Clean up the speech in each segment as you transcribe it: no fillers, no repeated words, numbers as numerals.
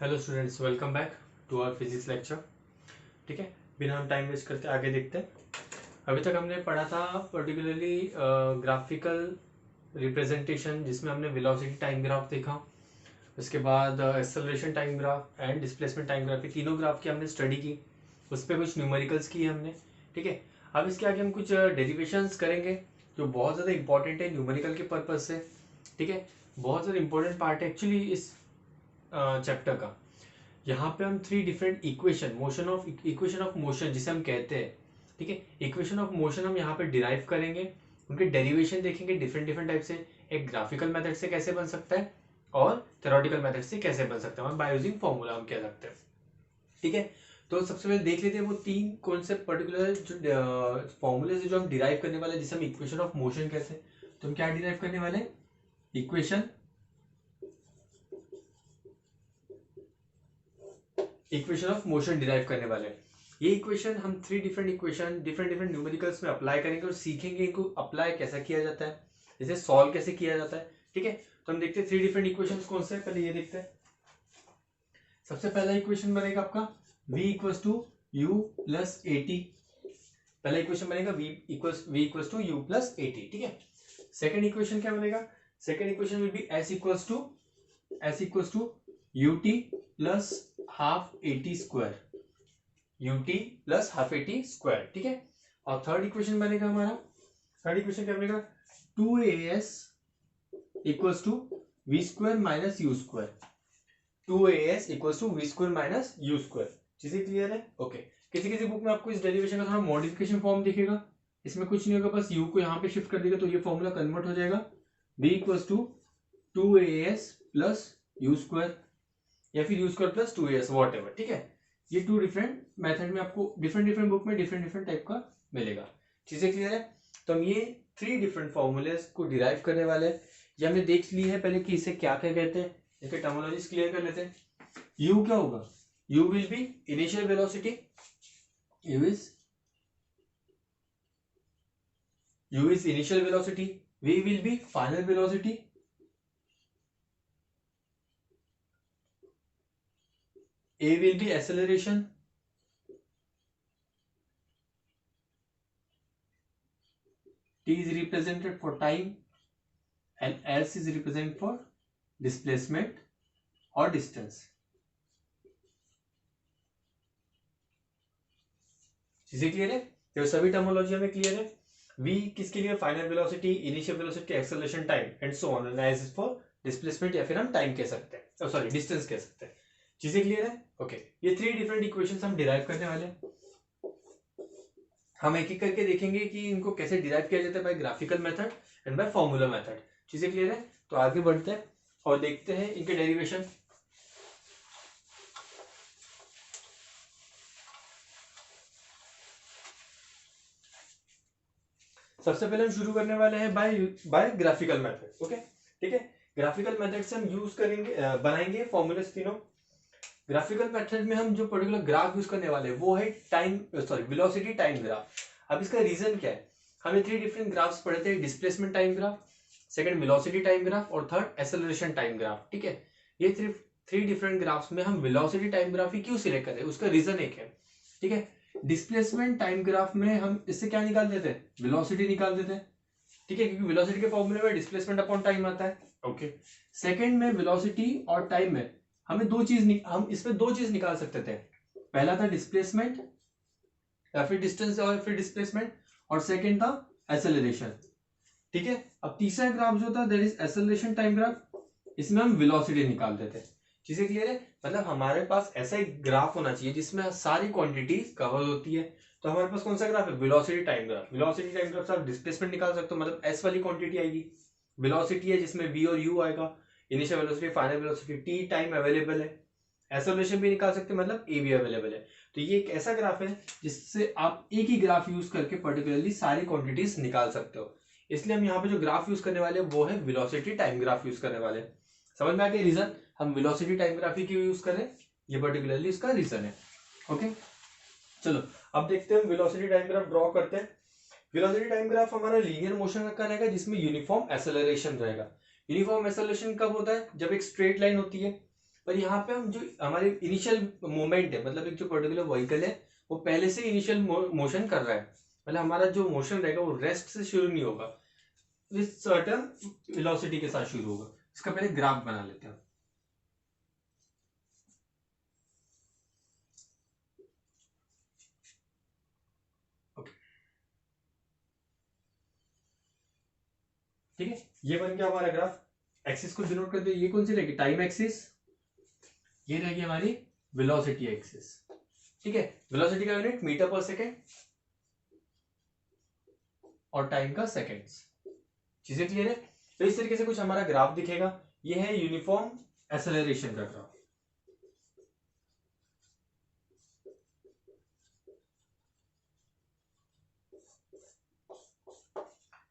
Hello students, welcome back to our physics lecture. ठीक है, बिना हम टाइम वेस्ट करते आगे देखते हैं। अभी तक हमने पढ़ा था पर्टिकुलरली ग्राफिकल रिप्रेजेंटेशन, जिसमें हमने वेलोसिटी टाइम ग्राफ देखा। उसके बाद acceleration time graph and displacement time graph, तीनों ग्राफ की हमने स्टडी की। उस पर कुछ न्यूमेरिकल्स किए हमने। ठीक है, अब इसके आगे हम कुछ डेरिवेशंस करेंगे जो बहुत ज़्यादा इंपॉर्टेंट है न्यूमेरिकल के पर्पज से। ठीक है, बहुत ज़्यादा इंपॉर्टेंट पार्ट है एक्चुअली इस चैप्टर का। यहाँ पे हम three different equation of motion जिसे हम कहते हैं। ठीक है, इक्वेशन ऑफ मोशन हम यहाँ पे डिराइव करेंगे, उनके डेरिवेशन देखेंगे डिफरेंट डिफरेंट टाइप से। एक ग्राफिकल मेथड से कैसे बन सकता है और थ्योरेटिकल मेथड से कैसे बन सकता है, बाय यूजिंग फॉर्मूला हम कह सकते हैं। ठीक है, तो सबसे पहले देख लेते हैं वो तीन कौन से पर्टिकुलर जो फॉर्मूले से जो हम डिराइव करने वाले हैं, जिसे हम इक्वेशन ऑफ मोशन कहते हैं। तो हम क्या डिराइव करने वाले हैं? इक्वेशन ऑफ मोशन डिराइव करने वाले हैं। ये इक्वेशन हम three different equation different different numericals में अप्लाई करेंगे और सीखेंगे इनको अप्लाई कैसा किया जाता है, इसे सॉल्व कैसे किया जाता है। ठीक है, तो हम देखते हैं थ्री डिफरेंट इक्वेशंस कौन से हैं। पहले ये देखते हैं। सबसे पहला इक्वेशन बनेगा आपका v equals to you plus A t. पहला इक्वेशन बनेगा v equals to you plus ए टी। ठीक है, सेकेंड इक्वेशन क्या बनेगा? Second equation will be s equals to U T plus half A T square, ut plus half A T square. ठीक है, और थर्ड इक्वेशन बनेगा हमारा, थर्ड इक्वेशन क्या बनेगा? 2as equals to we square minus you square. 2as equals to we square minus you square. चीजें clear है? Okay. किसी किसी बुक में आपको इस डेरिवेशन का थोड़ा मॉडिफिकेशन फॉर्म दिखेगा। इसमें कुछ नहीं होगा, बस u को यहाँ पे शिफ्ट कर देगा तो ये फॉर्मूला कन्वर्ट हो जाएगा v equals to 2as plus you square या फिर u square plus 2as whatever. ठीक है, ये टू डिफरेंट मेथड में आपको डिफरेंट डिफरेंट बुक में डिफरेंट डिफरेंट टाइप का मिलेगा। चीजें क्लियर है? तो हम ये थ्री डिफरेंट फॉर्मूलेस को डिराइव करने वाले हैं। ये हमने देख ली है पहले कि इसे क्या क्या कहते हैं, इसके टर्मिनोलॉजीज क्लियर कर लेते हैं। u क्या होगा? u will be initial velocity, u is initial velocity. v will be final velocity, a will be acceleration, t is represented for time and s is represented for displacement or distance। चीजें clear है? तो सभी terminology हमें clear है। v किसके लिए? Final velocity, initial velocity, acceleration time and so on, and s is for displacement या फिर हम टाइम कह सकते हैं, सॉरी डिस्टेंस कह सकते हैं। चीजें क्लियर है? ओके, ये थ्री डिफरेंट इक्वेशंस हम डिराइव करने वाले हैं। हम एक एक करके देखेंगे कि इनको कैसे डिराइव किया जाता है, by graphical method and by formula method. चीजें क्लियर है? तो आगे बढ़ते हैं और देखते हैं इनके डेरिवेशन। सबसे पहले हम शुरू करने वाले हैं बाय ग्राफिकल मेथड। ओके, ठीक है, ग्राफिकल मेथड से हम यूज करेंगे बनाएंगे फॉर्मूलेस तीनों। ग्राफिकल मेथड में हम जो पर्टिकुलर ग्राफ यूज करने वाले हैं वो है वेलोसिटी टाइम ग्राफ। अब इसका रीजन क्या है? हमने थ्री डिफरेंट ग्राफ्स पढ़े थे, displacement time graph, second velocity time graph और थर्ड एक्सेलरेशन टाइम ग्राफ। ठीक है, ये थ्री डिफरेंट ग्राफ्स में हम वेलोसिटी टाइम ग्राफ ही क्यों सिलेक्ट करें, उसका रीजन एक है। ठीक है, डिस्प्लेसमेंट टाइम ग्राफ में हम इससे क्या निकाल देते हैं? वेलोसिटी निकाल देते हैं। ठीक है, क्योंकि वेलोसिटी के फॉर्मूले में डिस्प्लेसमेंट अपॉन टाइम आता है। ओके, सेकंड में वेलोसिटी और टाइम में हम इसमें दो चीज निकाल सकते थे। पहला था डिस्प्लेसमेंट या फिर डिस्टेंस और फिर डिस्प्लेसमेंट, और सेकंड था एक्सेलरेशन। ठीक है, अब तीसरा ग्राफ जो था that is acceleration time graph, इसमें हम वेलोसिटी निकाल देते। चीजें क्लियर है? मतलब हमारे पास ऐसा एक ग्राफ होना चाहिए जिसमें सारी क्वांटिटी कवर होती है। तो हमारे पास कौन सा ग्राफ है? Velocity time graph. Velocity time graph से आप डिस्प्लेसमेंट निकाल सकते हो, मतलब एस वाली क्वांटिटी आएगी। वेलोसिटी है जिसमें v और u आएगा, initial velocity, final velocity, T time available है। एक्सेलरेशन भी निकाल सकते हैं, मतलब ए भी अवेलेबल है। तो ये एक ऐसा ग्राफ है जिससे आप एक ही ग्राफ यूज करके पर्टिकुलरली सारी क्वांटिटीज निकाल सकते हो। इसलिए हम यहाँ पे जो ग्राफ यूज करने वाले हैं वो है वेलोसिटी टाइम ग्राफ यूज करने वाले हैं। समझ में आ गया रीजन हम वेलोसिटी टाइम ग्राफ ही क्यों यूज करें? ये पर्टिकुलरली इसका रीजन है। ओके, चलो अब देखते हैं हम वेलोसिटी टाइम ग्राफ ड्रॉ करते हैं। वेलोसिटी टाइम ग्राफ हमारा लीनियर मोशन का रहेगा जिसमें यूनिफॉर्म एक्सेलरेशन रहेगा। यूनिफॉर्म एक्सेलरेशन कब होता है? जब एक स्ट्रेट लाइन होती है, पर यहाँ पे हम जो हमारे इनिशियल मोमेंट है, मतलब एक जो पर्टिकुलर व्हीकल है वो पहले से इनिशियल मोशन कर रहा है, मतलब हमारा जो मोशन रहेगा वो रेस्ट से शुरू नहीं होगा, विद सर्टेन वेलोसिटी के साथ शुरू होगा। इसका पहले ग्राफ बना लेते हैं। ठीक है, ये बन गया हमारा ग्राफ। एक्सिस को डिनोट करते हैं, ये कौन सी रहेगी, टाइम एक्सिस, ये रहेगी हमारी वेलोसिटी एक्सिस। ठीक है, वेलोसिटी का यूनिट मीटर पर सेकेंड और टाइम का सेकेंड्स। चीजें क्लियर है? तो इस तरीके से कुछ हमारा ग्राफ दिखेगा। ये है यूनिफॉर्म एक्सेलरेशन का ग्राफ।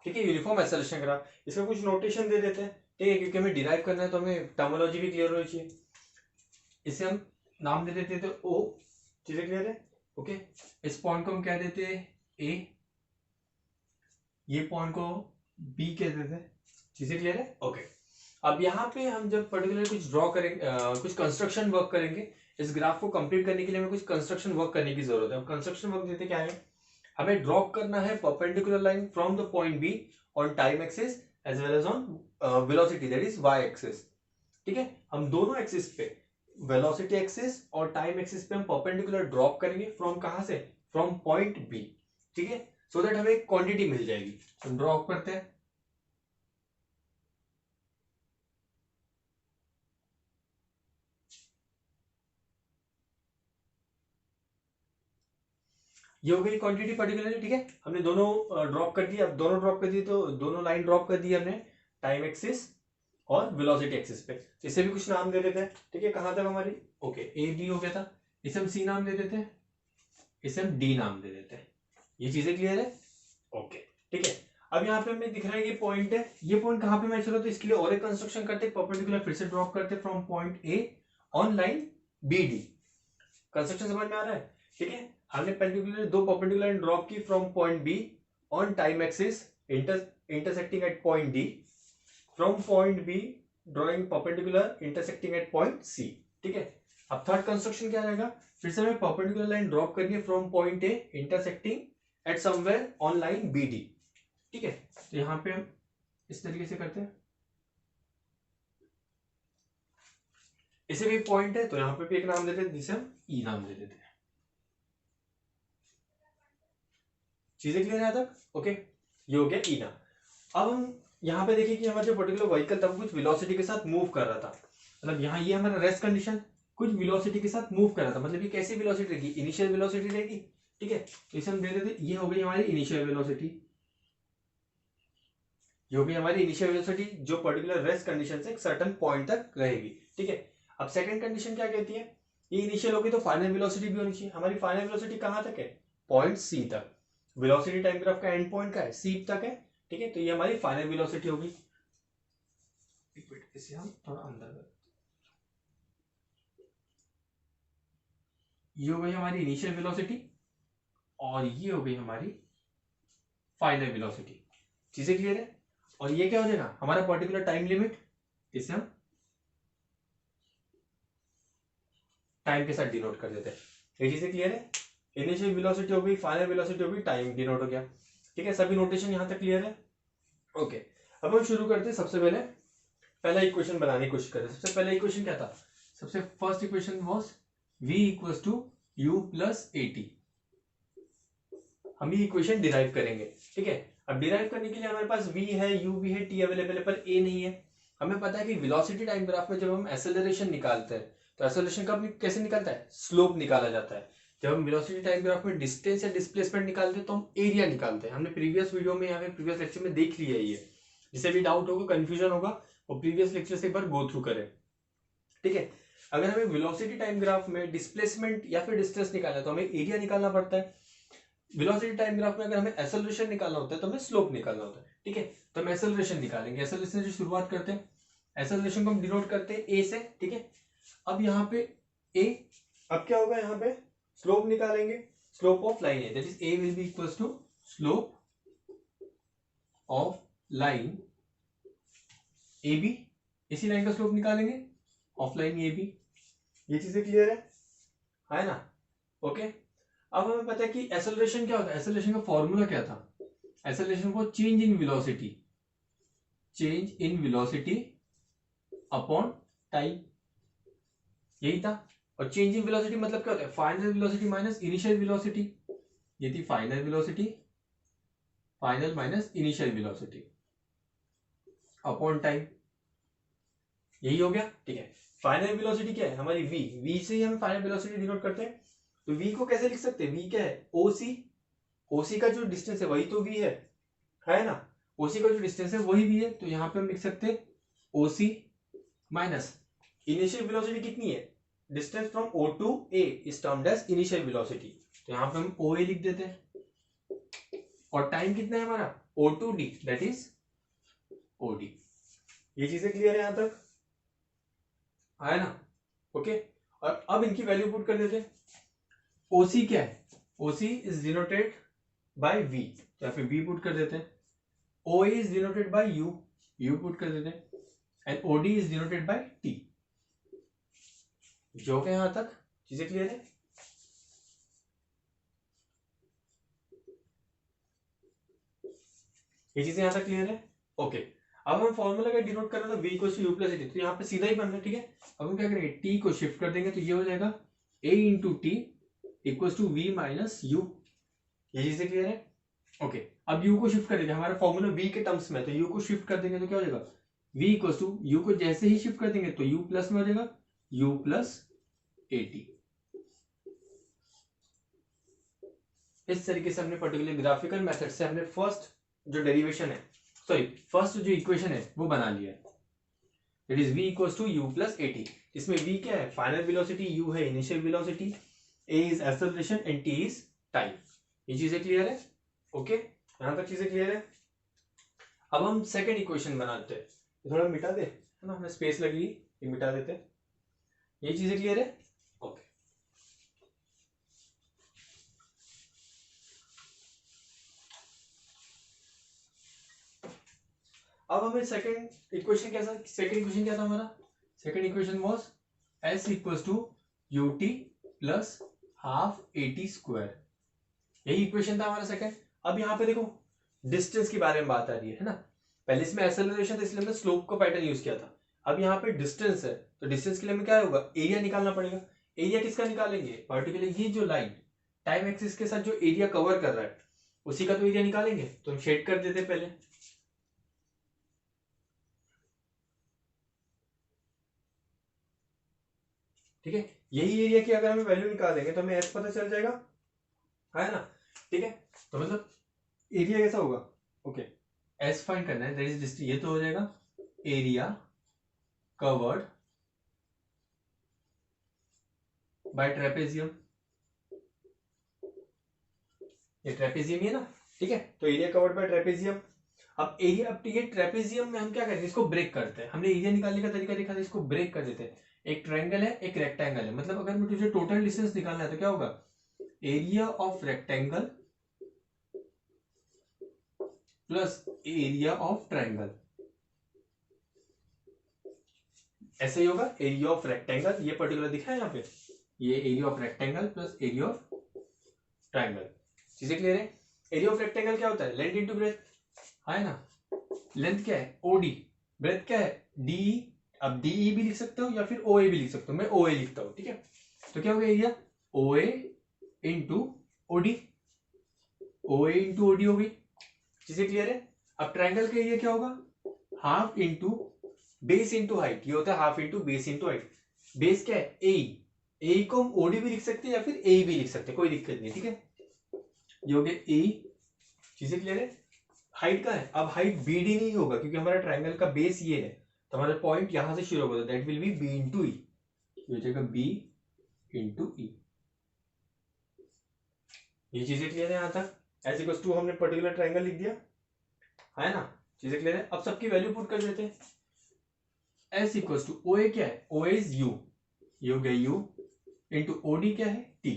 ठीक है, यूनिफॉर्म एक्सेलरेशन ग्राफ। इसका कुछ नोटेशन दे देते हैं, ठीक है, क्योंकि हमें डिराइव करना है तो हमें टर्मिनोलॉजी भी क्लियर होनी चाहिए। इसे हम नाम दे देते थे ओ। चीजें क्लियर है? ओके, इस पॉइंट को हम क्या देते हैं, ए, ये पॉइंट को बी कह देते हैं। चीजें क्लियर है? ओके, अब यहाँ पे हम जब पर्टिकुलर कुछ ड्रॉ करेंगे, कुछ कंस्ट्रक्शन वर्क करेंगे, इस ग्राफ को कंप्लीट करने के लिए हमें कुछ कंस्ट्रक्शन वर्क करने की जरूरत है। कंस्ट्रक्शन वर्क देते क्या है, हमें ड्रॉ करना है perpendicular line from the point B on time axis as well as on velocity, that is Y axis. ठीक है, हम दोनों एक्सिस पे, वेलोसिटी एक्सिस और टाइम एक्सिस पे हम परपेंडिकुलर ड्रॉप करेंगे फ्रॉम कहां से, फ्रॉम पॉइंट बी। ठीक है, सो दैट हमें एक क्वांटिटी मिल जाएगी। हम ड्रॉप करते हैं, ये हो गई क्वांटिटी पर्टिकुलरली। ठीक है, हमने दोनों ड्रॉप कर दी। अब दोनों ड्रॉप कर दिए तो दोनों लाइन ड्रॉप कर दी हमने टाइम एक्सिस और वेलोसिटी एक्सिस पे। इसे भी कुछ नाम दे देते हैं। ठीक है, कहां तक हमारी, ओके, ए डी हो गया था, इसे हम सी नाम दे देते हैं, इसे हम डी नाम दे देते हैं। ये चीजें क्लियर है? ओके, ठीक है। अब यहाँ पे हमें दिख रहा है ये पॉइंट है, ये पॉइंट कहां पे मैच हो रहा है, तो इसके लिए और एक कंस्ट्रक्शन करते, परपेंडिकुलर फिर से ड्रॉप करते from point A on line B D. Construction समझ में आ रहा है? ठीक है, हमने पर्टिकुलर दो परपेंडिकुलर लाइन ड्रॉप की from point B on time axis intersecting at point D, from point B drawing perpendicular intersecting at point C. ठीक है, अब थर्ड कंस्ट्रक्शन क्या रहेगा, फिर से हमें परपेंडिकुलर लाइन ड्रॉप करनी है from point A intersecting at somewhere on line B D. ठीक है, तो यहां पे हम इस तरीके से करते हैं, इसे भी पॉइंट है तो यहां पे भी एक नाम देते हैं जिसे हम ई नाम दे देते हैं। चीजें क्लियर है तक? ओके, ये हो गया ई नाम। अब हम यहाँ पे देखिए कि हमारा जो पर्टिकुलर व्हीकल था कुछ वेलोसिटी के साथ मूव कर रहा था, मतलब यहाँ ये हमारा रेस्ट कंडीशन, कुछ वेलोसिटी के साथ मूव कर रहा था, मतलब ये कैसी वेलोसिटी रहेगी, इनिशियल वेलोसिटी रहेगी। ठीक है, तो इसे हम दे देते, ये हो गई हमारी इनिशियल वेलोसिटी, ये हो गई हमारी इनिशियल वेलोसिटी जो पर्टिकुलर रेस्ट कंडीशन से एक सर्टेन पॉइंट तक रहेगी। ठीक है, अब सेकंड कंडीशन क्या कहती है, ये इनिशियल होगी तो फाइनल वेलोसिटी भी होनी चाहिए। हमारी फाइनल वेलोसिटी कहां तक है, पॉइंट सी तक। वेलोसिटी टाइम ग्राफ का एंड पॉइंट का है, सी तक है। ठीक है, तो ये हमारी फाइनल वेलोसिटी होगी। एक मिनट, इसे हम थोड़ा अंदर कर, ये हो गई हमारी इनिशियल वेलोसिटी और ये हो गई हमारी फाइनल वेलोसिटी। चीजें क्लियर है? और ये क्या हो जाएगा, हमारा पर्टिकुलर टाइम लिमिट, इसे हम टाइम के साथ डिनोट कर देते हैं। ये चीजें क्लियर है? इनिशियल वेलोसिटी हो गई, फाइनल वेलोसिटी हो गई, टाइम डिनोट हो गया। ठीक है, सभी नोटेशन यहां तक क्लियर है? ओके, अब हम शुरू करते हैं। सबसे पहले पहला इक्वेशन बनाने की कोशिश करें। सबसे पहला इक्वेशन क्या था, सबसे first equation was v equals to u plus A T. हम ये इक्वेशन डिराइव करेंगे। ठीक है, अब डिराइव करने के लिए हमारे पास v है, u भी है, t अवेलेबल है, पर a नहीं है। हमें पता है कि वेलोसिटी टाइम ग्राफ में जब हम एक्सेलरेशन निकालते हैं तो एक्सेलरेशन का कैसे निकलता है, स्लोप निकाला जाता है। जब हम वेलोसिटी टाइम ग्राफ में डिस्टेंस या डिस्प्लेसमेंट निकालते हैं तो हम एरिया निकालते हैं। हमने प्रीवियस वीडियो में या फिर प्रीवियस लेक्चर में देख लिया है ये, जिसे भी डाउट होगा, कंफ्यूजन होगा, वो प्रीवियस लेक्चर से एक बार गो थ्रू करें। ठीक है, अगर हमें वेलोसिटी टाइम ग्राफ में डिस्प्लेसमेंट या फिर डिस्टेंस निकालना है तो हमें एरिया निकालना पड़ता है। वेलोसिटी टाइम ग्राफ में अगर हमें एक्सेलरेशन निकालना होता है तो हमें स्लोप निकालना होता है। ठीक है, तो हम एक्सेलरेशन निकालेंगे। एक्सेलरेशन से शुरुआत करते हैं, एक्सेलरेशन को हम डिनोट करते हैं ए से। ठीक है, अब यहाँ पे ए, अब क्या होगा, यहाँ पे स्लोप निकालेंगे, स्लोप ऑफ लाइन है, that is A will be equals to slope of line A B. इसी लाइन का स्लोप निकालेंगे ऑफ लाइन ए बी। ये चीजें क्लियर है ना? ओके, अब हमें पता है कि एक्सेलरेशन क्या होता है। एक्सेलरेशन का फॉर्मूला क्या था? एक्सेलरेशन को change in velocity, change in velocity upon time, यही था। और चेंज इन वेलोसिटी मतलब क्या होता है? Final velocity minus initial velocity, ये थी final velocity, final minus initial velocity upon time, यही हो गया। ठीक है, फाइनल वेलोसिटी क्या है हमारी? वी, वी से ही हम फाइनल वेलोसिटी डिनोट करते हैं। तो वी को कैसे लिख सकते हैं? वी क्या है? ओसी, ओसी का जो डिस्टेंस है वही तो वी है ना? ओसी का जो डिस्टेंस है वही वी है, तो यहां पे हम लिख सकते हैं ओसी माइनस इनिशियल वेलोसिटी कितनी है? Distance from O to A is termed as initial velocity, तो यहां पे हम ओ ए लिख देते हैं। और टाइम कितना है हमारा? O to D, that is O D. ये चीजें क्लियर है यहां तक, है ना? ओके, और अब इनकी वैल्यू पुट कर देते हैं। ओसी क्या है? OC is denoted by V, तो यहाँ पे वी पुट कर देते हैं। O is denoted by U, U put कर देते हैं। And OD is denoted by T. जो के यहां तक चीजें क्लियर है? ये चीजें यहां तक क्लियर है? ओके, अब हम फॉर्मूला का डिनोट कर रहे थे v equal to you plus T, तो यहाँ पे सीधा ही बन रहा है। ठीक है, अब हम क्या करेंगे? t को शिफ्ट कर देंगे, तो ये हो जाएगा a into T equal to V minus U. ये चीजें क्लियर है? ओके, अब u को शिफ्ट कर देंगे, हमारा फॉर्मूला v के टर्म्स में, तो u को शिफ्ट कर देंगे तो क्या हो जाएगा? v इक्वल टू u को जैसे ही शिफ्ट कर देंगे तो u प्लस में हो जाएगा u प्लस ए टी। इस तरीके से हमने पर्टिकुलर ग्राफिकल मेथड से हमने फर्स्ट जो डेरिवेशन है, सॉरी फर्स्ट जो इक्वेशन है वो बना लिया है। It is v equals to you plus A T. इसमें v क्या है? फाइनल वेलोसिटी, u है initial velocity, a is acceleration and t is time. ये चीजें क्लियर है? ओके, यहां तक चीजें क्लियर है? अब हम सेकंड इक्वेशन बनाते हैं, थोड़ा मिटा दे, है ना, हमें स्पेस लगी, ये मिटा देते हैं। ये चीजें क्लियर है? ओके, अब हमें सेकंड इक्वेशन कैसा? सेकंड इक्वेशन क्या था हमारा? Second equation was s equals to U T plus half A T square, यही इक्वेशन था हमारा सेकंड। अब यहाँ पे देखो डिस्टेंस के बारे में बात आ रही है ना? पहले इसमें एक्सेलरेशन था इसलिए हमने स्लोप का पैटर्न यूज किया था। अब यहाँ पे डिस्टेंस है, तो डिस्टेंस के लिए हमें क्या होगा? एरिया निकालना पड़ेगा। एरिया किसका निकालेंगे? पर्टिकुलर ये जो लाइन टाइम एक्सिस के साथ जो एरिया कवर कर रहा है उसी का तो एरिया निकालेंगे, तो हम शेड कर देते पहले। ठीक है, यही एरिया की अगर हमें वैल्यू निकाल देंगे तो हमें एस पता चल जाएगा, है ना? ठीक है, तो मतलब एरिया कैसा होगा? ओके, एस फाइंड करना है, दैट इज डिस्टेंस, ये तो हो जाएगा एरिया कवर्ड बाय ट्रेपेजियम, ये ट्रेपेजियम ही है ना? ठीक है, तो एरिया कवर्ड बाय ट्रेपेजियम। अब एरिया, अब ये ट्रेपेजियम में हम क्या करेंगे? इसको ब्रेक करते हैं। हमने एरिया निकालने का तरीका देखा था, इसको ब्रेक कर देते हैं। एक ट्रायंगल है, एक रेक्टेंगल है, मतलब अगर मुझे टोटल डिस्टेंस निकालना है तो क्या होगा? Area of rectangle plus area of triangle, ऐसे ही होगा। एरिया ऑफ रेक्टेंगल, ये पर्टिकुलर दिखा है यहाँ पे, ये area of rectangle plus area of triangle. चीजें क्लियर है? एरिया ऑफ रेक्टेंगल क्या होता है? लेंथ इंटू ब्रेथ, है ना? लेंथ क्या है? ओडी, ब्रेथ क्या है? डी। अब डीई भी लिख सकते हो या फिर ओए भी लिख सकते हो, मैं ओए लिखता हूं। ठीक है, तो क्या हो गया? एरिया ओए इंटू ओडी, ओए इंटू ओडी हो गई। चीजें क्लियर है? अब ट्रायंगल का एरिया क्या होगा? Half into base into height, ये होता है half into base into height. Base क्या है? ए, ए को हम ओडी भी लिख सकते हैं या फिर ए भी लिख सकते हैं, कोई दिक्कत नहीं। ठीक है, ये हो गया ए। चीजें क्लियर है? हाइट का है, अब हाइट बी डी नहीं होगा क्योंकि हमारा ट्रायंगल का बेस ये है, तो हमारा पॉइंट यहां से शुरू होगा, that will be B into E, हो जाएगा बी इंटू ई। ये चीजें क्लियर है यहां तक? एज इक्वल्स टू हमने पर्टिकुलर ट्रायंगल लिख दिया, है ना? चीजें क्लियर है? अब सबकी वैल्यू पुट कर देते हैं। एस इक्वल्स टू ओ ए क्या है? ओ इज यू, ये हो गया यू इंटू ओ डी क्या है? टी,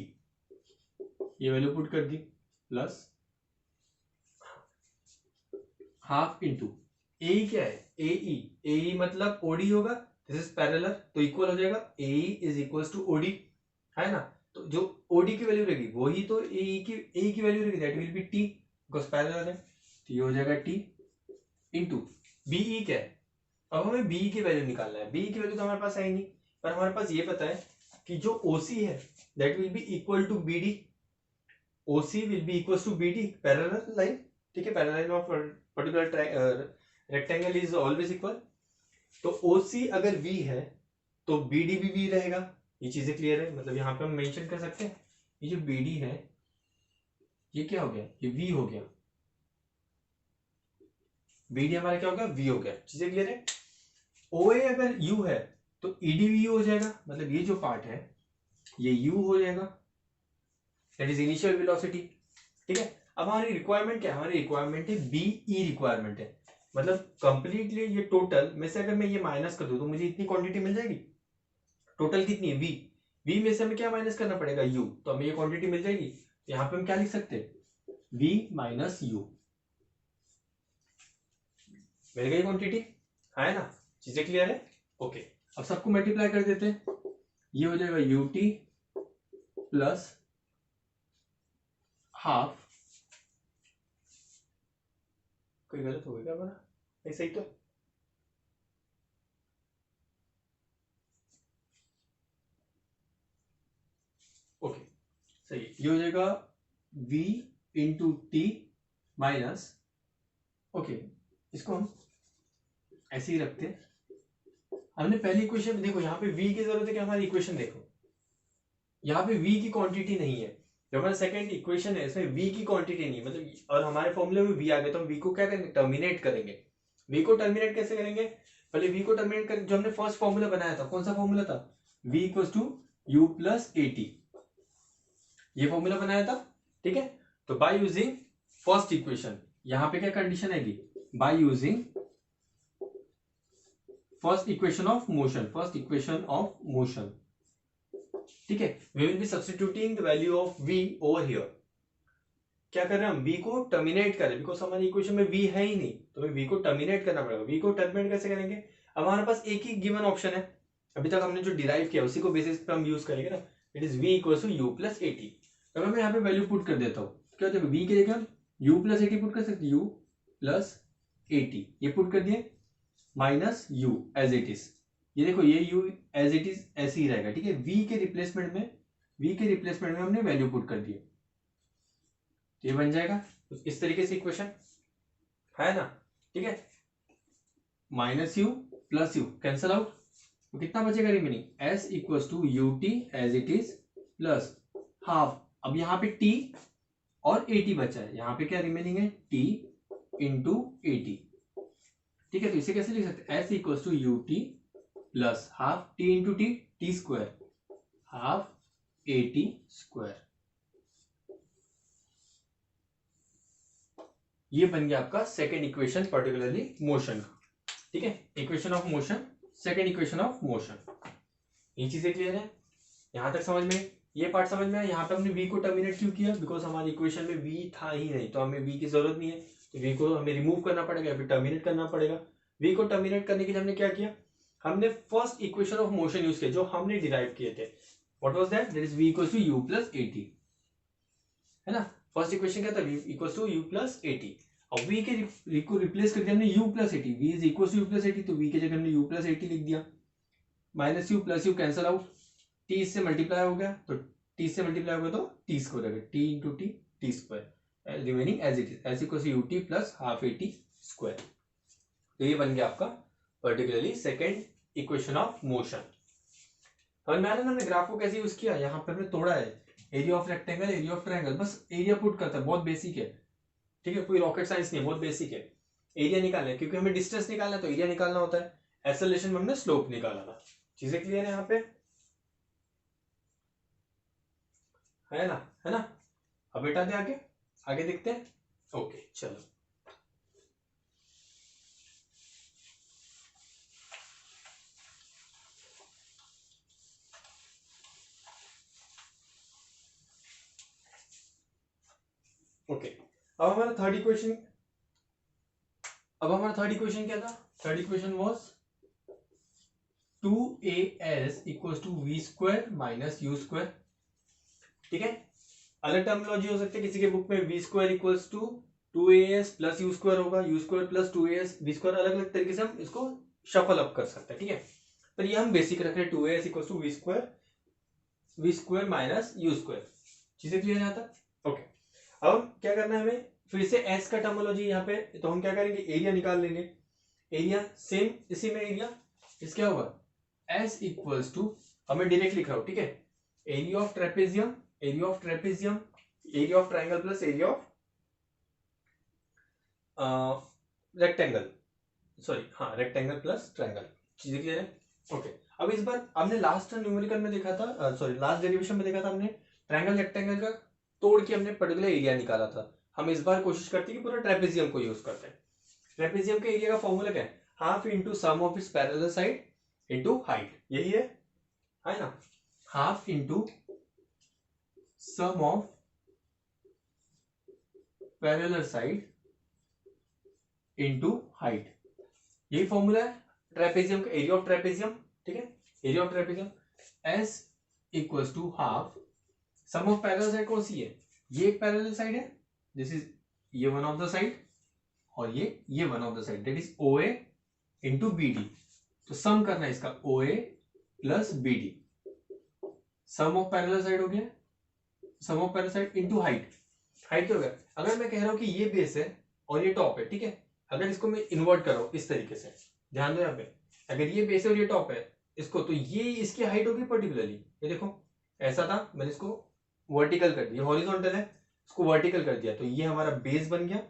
ये वैल्यू पुट कर दी, प्लस हाफ इंटू ए क्या है? ए ई मतलब ओडी होगा, दिस इज पैरेलल, तो इक्वल हो जाएगा AE is equal to OD, है ना। तो जो OD की वैल्यू रहेगी वही तो AE की वैल्यू रहेगी, that will B T, because parallel है। तो ये हो जाएगा T इंटू BE क्या है, अब हमें BE की वैल्यू निकालना है। BE की वैल्यू तो हमारे पास है ही नहीं, पर हमारे पास ये पता है कि जो OC है that will be equal to BD, OC will be equal to BD, parallel line, ठीक है, parallel line of particular rectangle is always equal. तो OC अगर V है तो BD भी V रहेगा, ये चीजें क्लियर है। मतलब यहाँ पे हम मेंशन कर सकते हैं ये जो BD है ये क्या हो गया, ये V हो गया, BD हमारा क्या हो गया, V हो गया, चीजें क्लियर है। OA अगर U है तो ED भी U हो जाएगा, मतलब ये जो पार्ट है ये U हो जाएगा, दैट इज इनिशियल वेलोसिटी, ठीक है। अब हमारी रिक्वायरमेंट क्या है, हमारी रिक्वायरमेंट है BE रिक्वायरमेंट है, मतलब कंप्लीटली ये टोटल में से अगर मैं ये माइनस कर दूं तो मुझे इतनी क्वांटिटी मिल जाएगी। टोटल कितनी है V में से हमें क्या माइनस करना पड़ेगा U, तो हमें ये क्वांटिटी मिल जाएगी। यहाँ पे हम क्या लिख सकते हैं, V माइनस U, मिल गई क्वांटिटी, है ना, चीजें क्लियर है। ओके, अब सबको मल्टीप्लाई कर देते हैं, ये हो जाएगा UT प्लस हाफ, कोई गलत हो गया क्या बना, नहीं सही तो, ओके सही है। ये हो जाएगा V into T minus, okay इसको हम ऐसे ही रखते हैं। हमने पहली इक्वेशन में देखो यहाँ पे V की जरूरत है कि हमारी इक्वेशन देखो, यहाँ पे V की क्वांटिटी नहीं है, जो हमारा सेकंड इक्वेशन है इसमें V की क्वांटिटी नहीं, मतलब और हमारे फॉर्मूले में V आ गया तो हम V को क्या करेंगे, टर्मिनेट करेंगे। V को टर्मिनेट कैसे करेंगे, पहले V को टर्मिनेट कर, जो हमने फर्स्ट फॉर्मूला बनाया था कौन सा फॉर्मूला था, V equal to U plus AT, ये फॉर्मूला बनाया था, ठीक है। तो बाय यूजिंग फर्स्ट इक्वेशन, यहाँ पे क्या कंडीशन आएगी, by using first equation of motion, first equation of motion, ठीक है, we will be substituting the value of V over here. क्या कर रहे हैं हम, V को टर्मिनेट करें, बिकॉज हमारी इक्वेशन में V है ही नहीं, तो हमें V को टर्मिनेट करना पड़ेगा। V को टर्मिनेट कैसे करेंगे, अब हमारे पास एक ही गिवन ऑप्शन है, अभी तक हमने जो डिराइव किया उसी को बेसिस पे हम यूज करेंगे ना, it is V equal to U plus AT। तो मैं यहाँ पे वैल्यू पुट कर देता हूँ, क्या होता है V की जगह हम U प्लस AT पुट कर सकते, U प्लस AT ये पुट कर दिए, minus U as it is, ये देखो ये U एज इट इज ऐसे ही रहेगा, ठीक है। V के रिप्लेसमेंट में हमने वैल्यू पुट कर दिए, तो ये बन जाएगा इस तरीके से इक्वेशन, है ना, ठीक है। Minus U plus U cancel out, तो कितना बचेगा remaining, S equal to UT as it is plus half, अब यहाँ पे T और AT बचा है, यहाँ पे क्या रिमेनिंग है T इंटू AT, ठीक है। तो इसे कैसे लिख सकते हैं, S equal to UT plus half T into T square, half AT square, ये बन गया आपका सेकेंड इक्वेशन पर्टिकुलरली मोशन का, ठीक है। Equation of motion, second equation of motion, ये चीजें क्लियर है, यहां तक समझ में, ये पार्ट समझ में आया। यहाँ पे हमने V को टर्मिनेट क्यों किया, बिकॉज हमारी इक्वेशन में V था ही नहीं, तो हमें V की जरूरत नहीं है, तो V को हमें रिमूव करना पड़ेगा, फिर टर्मिनेट करना पड़ेगा। V को टर्मिनेट करने के लिए हमने क्या किया, हमने first equation of motion use किया जो हमने डिराइव किए थे, what was that, that is V equal to U plus AT, है ना। फर्स्ट इक्वेशन क्या था, V equal to U plus AT, और V के को रिप्लेस कर दिया हमने U plus AT, V is equal to U plus AT, तो V की जगह हमने U प्लस AT लिख दिया, minus U plus U cancel out, T इससे मल्टीप्लाई हो गया, तो T से मल्टीप्लाई हो गया तो T स्क्वायर हो गया, T into T square, remaining as it is, as equal to UT plus half AT square. तो ये बन गया आपका particularly second equation of motion. समझ में आया ना, हमने ग्राफ को कैसे यूज किया, यहाँ पे हमने तोड़ा है, area of rectangle, area of triangle, बस एरिया पुट करता है, बहुत बेसिक है, ठीक है, कोई रॉकेट साइंस नहीं है, बहुत बेसिक है। एरिया निकालना है क्योंकि हमें डिस्टेंस निकालना है, तो एरिया निकालना होता है, एक्सेलरेशन में हमने स्लोप निकाला था, चीजें क्लियर है यहाँ पे, है ना, है ना। अब बेटा दे आगे, आगे देखते हैं, ओके चलो। ओके, अब हमारा थर्ड इक्वेशन, अब हमारा थर्ड इक्वेशन क्या था, third equation was 2as equals to we square minus you square. ठीक है, अलग टर्मिनोलॉजी हो सकती है, किसी के बुक में v square equals to 2as plus you square होगा, u square plus 2as v square, अलग अलग तरीके से हम इसको शफल अप कर सकते हैं। ठीक है, पर ये हम बेसिक रख रहे हैं 2as equals to we square minus you square. चीजें क्लियर है तक? ओके, अब हम क्या करना है, हमें फिर से एस का टर्मिनोलॉजी यहाँ पे, तो हम क्या करेंगे, एरिया निकाल लेंगे। एरिया सेम इसी में एरिया इस क्या होगा एस इक्वल्स टू, हमें डायरेक्ट लिख रहा हूं। ठीक है, area of trapezium, area of trapezium, area of triangle plus area of rectangle, sorry हाँ रेक्टेंगल प्लस ट्राइंगल। चीजें क्लियर है? ओके, अब इस बार हमने लास्ट न्यूमेरिकल में देखा था, सॉरी लास्ट डेरिवेशन में देखा था हमने ट्राइंगल रेक्टेंगल का तोड़ के हमने पर्टिकुलर एरिया निकाला था। हम इस बार कोशिश करते हैं कि पूरा ट्रेपेजियम को यूज करते हैं। ट्रेपेजियम के एरिया का फॉर्मूला क्या है, half into sum of its parallel side into height, यही है ना, half into sum of parallel side into height, यही फॉर्मूला है ट्रेपेजियम का, एरिया ऑफ ट्रेपेजियम। ठीक है, area of trapezium S equals to half sum of parallel side कौन सी है, ये एक पैरेलल साइड है, दिस इज ये वन ऑफ द साइड, और ये one of the side, that is O A into B D. तो सम करना है इसका O A plus B D, sum of parallel side हो गया, sum of parallel side into height. Height क्या हो गया, अगर मैं कह रहा हूं कि ये बेस है और ये टॉप है, ठीक है, अगर इसको मैं इन्वर्ट कर रहा हूं इस तरीके से, ध्यान दो यहाँ पे, अगर ये बेस है और ये टॉप है इसको, तो ये इसकी हाइट होगी पर्टिकुलरली, ये देखो ऐसा था, मैंने इसको वर्टिकल कर दिया, हॉरिजॉन्टल है इसको वर्टिकल कर दिया, तो ये हमारा बेस बन गया,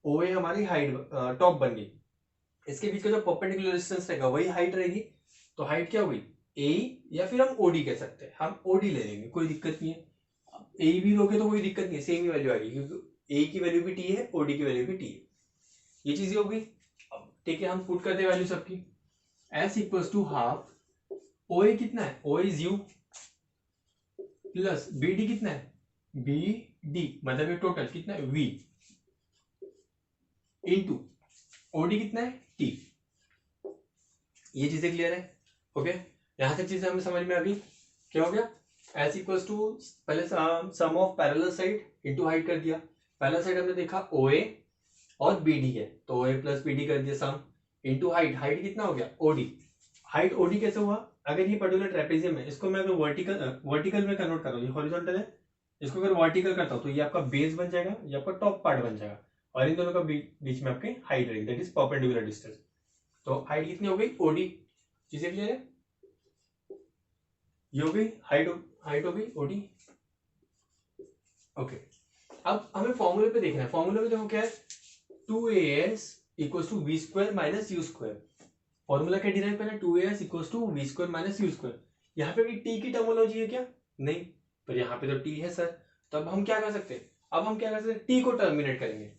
ओ ए हमारी हाइट टॉप बन गई, इसके बीच का जो परपेंडिकुलर डिस्टेंस रहेगा वही हाइट रहेगी, तो हाइट क्या होगी ए, या फिर हम ओडी कह सकते हैं, हम ओडी ले लेंगे, कोई दिक्कत नहीं है, ए भी लोगे तो कोई दिक्कत नहीं है, सेम ही वैल्यू आएगी, क्योंकि ए की वैल्यू भी टी है, ओडी की वैल्यू भी टी है, ये चीजें हो गई। अब ठीक है, हम पुट करते हैं वैल्यू सबकी, S equals to half, O A कितना है, O is U, plus B D कितना है, बी डी मतलब ये टोटल कितना है वी, इंटू ओडी कितना है टी। ये चीजें क्लियर है? ओके, यहां तक चीजें हमें समझ में आ गई। क्या हो गया, एस इक्वल्स टू, पहले sum of parallel side into height कर दिया, पैरेलल साइड हमने देखा ओ ए और बी डी है, तो ओ ए प्लस बी डी कर दिया सम, इंटू हाइट, हाइट कितना हो गया ओडी, हाइट ओडी कैसे हुआ, अगर ये पर्टिकुलर ट्रेपेजियम है, इसको मैं अगर वर्टिकल में कन्वर्ट कर रहा हूँ, ये हॉरिजॉन्टल है, इसको अगर वर्टिकल करता हूँ तो ये आपका बेस बन जाएगा, ये आपका टॉप पार्ट बन जाएगा, और इन दोनों का बीच में आपके हाइट रहेगी, दैट इज परपेंडिकुलर डिस्टेंस, तो हाइट कितनी हो गई ओडी। चीजें क्लियर है? ये हो गई हाइट हो गई ओडी। ओके, अब हमें फॉर्मूले पे देखना है, फॉर्मूले में देखो क्या है, 2as equals to we square minus you square, formula क्या डिराइव करना है, 2as equals to we square minus you square, यहाँ पे भी टी की टर्मोलॉजी है क्या, नहीं, पर यहाँ पे तो टी है सर, तो अब हम क्या कर सकते हैं, अब हम क्या कर सकते हैं, टी को टर्मिनेट करेंगे,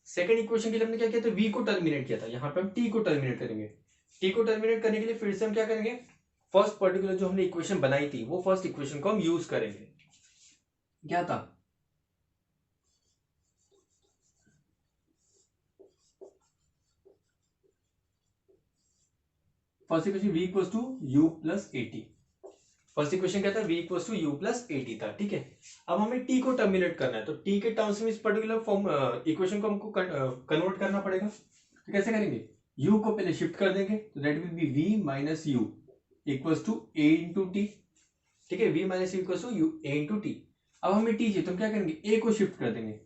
सेकंड इक्वेशन के लिए हमने क्या किया था, वी को टर्मिनेट किया था, यहाँ पे हम टी को टर्मिनेट करेंगे, टी को टर्मिनेट करने के लिए फिर से हम क्या करेंगे, फर्स्ट पर्टिकुलर जो हमने इक्वेशन बनाई थी वो फर्स्ट इक्वेशन को हम यूज करेंगे, क्या था, first equation v equals to u plus A T, first equation क्या था, v equals to u plus A T था, ठीक है। अब हमें t को टर्मिनेट करना है, तो t के टर्म्स में इस पर्टिकुलर फॉर्म इक्वेशन को हमको कन्वर्ट करना पड़ेगा, तो कैसे करेंगे, u को पहले शिफ्ट कर देंगे, तो that will be v minus u equals to a into T, ठीक है, v minus U equals to u a into T. अब हमें t चाहिए, तो हम क्या करेंगे, a को शिफ्ट कर देंगे,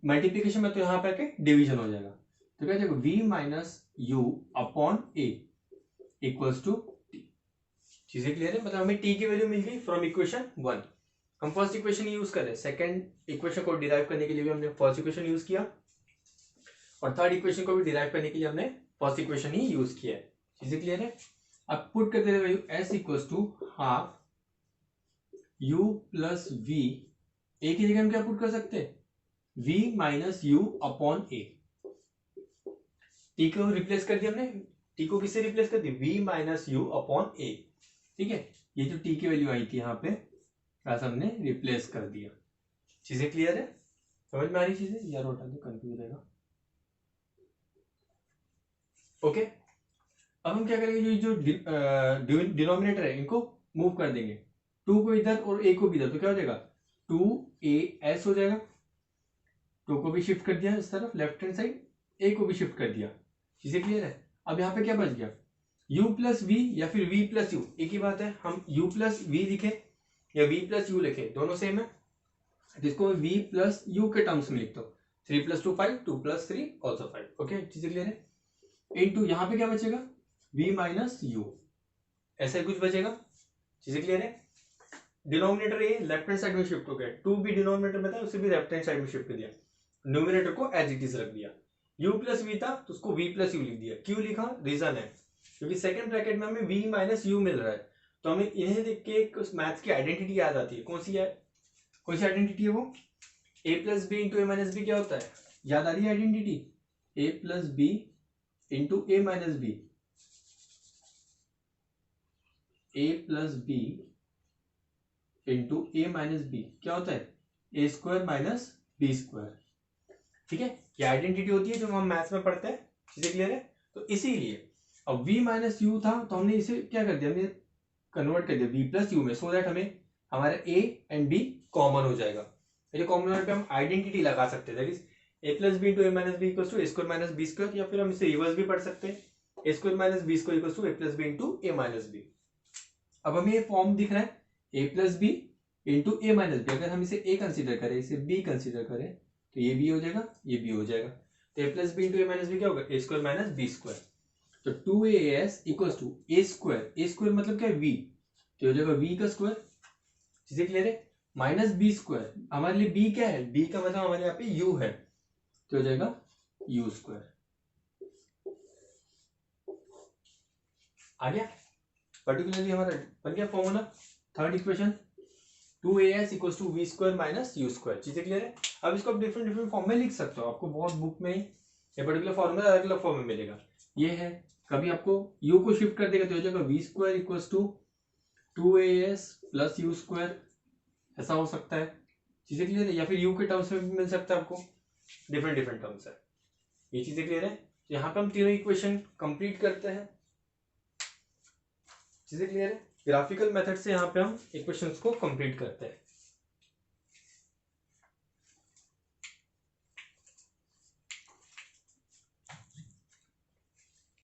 मल्टीप्लीकेशन में तो यहाँ पे आके डिवीजन हो जाएगा, तो क्या जाएगा v minus you upon a equals to T. चीजें क्लियर है, मतलब हमें टी की वैल्यू मिल गई फ्रॉम इक्वेशन 1, हम फर्स्ट इक्वेशन यूज कर रहे हैं, सेकंड इक्वेशन को डिराइव करने के लिए भी हमने फर्स्ट इक्वेशन यूज किया, और थर्ड इक्वेशन को भी डिराइव करने के लिए हमने फर्स्ट इक्वेशन ही यूज किया है। चीजें क्लियर है? अब पुट करते हैं value S equals to half u plus v, A की जगह हम क्या पुट कर सकते हैं, v minus you upon A, T को रिप्लेस कर दिया हमने, टी को किससे रिप्लेस कर दी, v minus you upon A, ठीक है, ये जो t की वैल्यू आई थी यहाँ पे ऐसा हमने रिप्लेस कर दिया। चीजें क्लियर है, समझ में आ रही चीजें, यार हटा दो कंफ्यूज रहेगा। ओके, अब हम क्या करेंगे, जो डिनोमिनेटर है इनको मूव कर देंगे, 2 को इधर और a को भी इधर, तो क्या हो जाएगा 2as हो जाएगा। 2 को भी शिफ्ट कर दिया इस तरफ लेफ्ट हैंड साइड, a को भी शिफ्ट कर दिया। चीजें क्लियर है। अब यहाँ पे क्या बच गया, u प्लस वी या फिर v प्लस यू, एक ही बात है, हम u प्लस वी लिखे या v प्लस यू लिखे दोनों सेम है, जिसको v प्लस यू के टर्म्स में लिखता हूँ, 3 + 2 5, 2 + 3 ऑल्सो 5। ओके, चीजें क्लियर है। इनटू यहाँ पे क्या बचेगा, v माइनस यू, ऐसा ही कुछ बचेगा। चीजें क्लियर है। डिनोमिनेटर ये लेफ्ट हैंड साइड में शिफ्ट हो गया, 2 भी डिनोमिनेटर में था उसे भी लेफ्ट हैंड साइड में शिफ्ट कर दिया, न्यूमिनेटर को एज इट इज रख दिया। u प्लस वी था तो उसको v प्लस यू लिख दिया। क्यों लिखा, रीजन है क्योंकि सेकंड ब्रैकेट में हमें v माइनस यू मिल रहा है, तो हमें इन्हें देख के एक मैथ्स की आइडेंटिटी याद आती है। कौन सी है, कौन सी आइडेंटिटी है वो, a plus B into A minus B क्या होता है, याद आ रही है identity, a plus B into A minus B, a plus B into A minus B क्या होता है, A square minus B square. ठीक है, ये आइडेंटिटी होती है जो हम मैथ्स में पढ़ते हैं। चीजें क्लियर है। तो इसीलिए अब v माइनस यू था तो हमने इसे क्या कर दिया, हमने कन्वर्ट कर दिया v प्लस यू में, सो दैट हमें हमारा a एंड b कॉमन हो जाएगा। कॉमन होने पे हम आइडेंटिटी लगा सकते हैं, that is a plus B into A minus B equals to A square minus B square, या फिर हम इसे रिवर्स भी पढ़ सकते हैं, A square minus B square equals to A plus B into A minus B. अब हमें ये फॉर्म दिख रहा है a plus B into A minus B, अगर हम इसे a कंसिडर करें, इसे b कंसिडर करें, तो ये भी हो जाएगा, ये भी हो जाएगा, तो a plus B into A minus B क्या होगा, A square minus B square. तो 2as equals to A square मतलब क्या है v, तो हो जाएगा v का स्क्वायर। चीजें क्लियर है। माइनस बी स्क्वायर, हमारे लिए b क्या है, b का मतलब हमारे यहाँ पे u है, तो हो जाएगा u स्क्वायर। आ गया, पर्टिकुलरली हमारा बन गया formula. Third equation 2as equals to we square minus you square. चीजें क्लियर है। अब इसको आप डिफरेंट डिफरेंट फॉर्म में लिख सकते हो, आपको बहुत बुक में ये पर्टिकुलर फॉर्मूला अलग अलग फॉर्म में मिलेगा। ये है, कभी आपको u को शिफ्ट कर देगा तो हो जाएगा V square equals to 2as plus you square, ऐसा हो सकता है। चीजें क्लियर है। या फिर u के टर्म्स में भी मिल सकता है आपको, डिफरेंट डिफरेंट टर्म्स है। ये चीजें क्लियर है। यहाँ पे हम तीनों इक्वेशन कंप्लीट करते हैं। चीजें क्लियर है। ग्राफिकल मेथड से यहाँ पे हम इक्वेशंस को कंप्लीट करते हैं।